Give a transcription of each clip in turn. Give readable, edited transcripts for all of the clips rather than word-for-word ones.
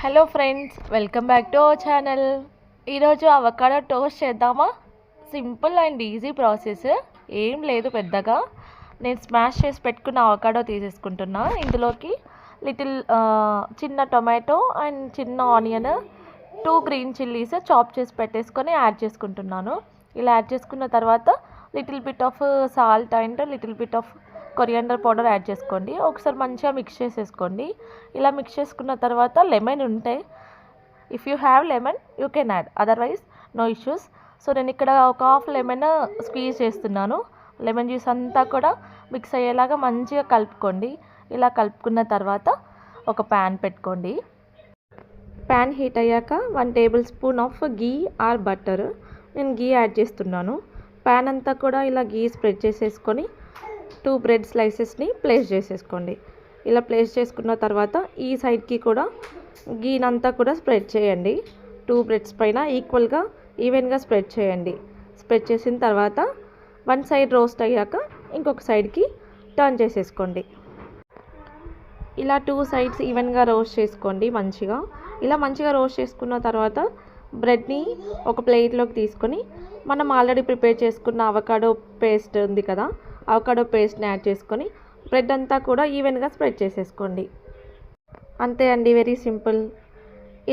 Hello friends, welcome back to our channel. ఈరోజు avocado toast చేద్దామా? Simple and easy process, ఏం లేదు పెద్దగా. నేను స్మాష్ చేసి పెట్టుకున్న అవకాడో తీసేసుకుంటున్నా. ఇందులోకి చిన్న టొమాటో అండ్ చిన్న ఆనియన్, 2 గ్రీన్ చిల్లీస్ చాప్ చేసి పెట్టేసుకొని యాడ్ చేసుకుంటున్నాను. ఇలా యాడ్ చేసుకున్న తర్వాత little bit of salt and little bit of coriander powder add చేసుకోండి. ఒకసారి మంచిగా మిక్స్ చేసేసుకోండి. ఇలా మిక్స్ చేసుకున్న తర్వాత లెమన్ ఉంటే, if you have lemon you can add, otherwise no issues. So నేను ఇక్కడ ఒక హాఫ్ లెమన్ స్క్వీజ్ చేస్తున్నాను. లెమన్ జ్యూస్ అంతా కూడా మిక్స్ అయ్యేలాగా మంచిగా కలుపుకోండి. ఇలా కలుపుకున్న తర్వాత ఒక ప్యాన్ పెట్టుకోండి. ప్యాన్ హీట్ అయ్యాక 1 table spoon of ghee are butter, నేను గీ యాడ్ చేస్తున్నాను. ప్యాన్ అంతా కూడా ఇలా గీ స్ప్రెడ్ చేసేసుకొని 2 బ్రెడ్ స్లైసెస్ని ప్లేస్ చేసేసుకోండి. ఇలా ప్లేస్ చేసుకున్న తర్వాత ఈ సైడ్కి కూడా గీనంతా కూడా స్ప్రెడ్ చేయండి. 2 బ్రెడ్స్ పైన ఈవెన్గా స్ప్రెడ్ చేయండి. స్ప్రెడ్ చేసిన తర్వాత 1 సైడ్ రోస్ట్ అయ్యాక ఇంకొక సైడ్కి టర్న్ చేసేసుకోండి. ఇలా 2 సైడ్స్ ఈవెన్గా రోస్ట్ చేసుకోండి మంచిగా. ఇలా మంచిగా రోస్ట్ చేసుకున్న తర్వాత బ్రెడ్ని ఒక ప్లేట్లోకి తీసుకొని మనం ఆల్రెడీ ప్రిపేర్ చేసుకున్న అవకాడో పేస్ట్ ఉంది కదా, అవకాడో పేస్ట్ని యాడ్ చేసుకొని బ్రెడ్ అంతా కూడా ఈవెన్గా స్ప్రెడ్ చేసేసుకోండి. అంతే అండి, వెరీ సింపుల్.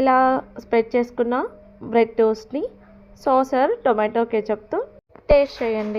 ఇలా స్ప్రెడ్ చేసుకున్న బ్రెడ్ టోస్ట్ని సాస్ ఆర్ టొమాటో కెచప్తో టేస్ట్ చేయండి.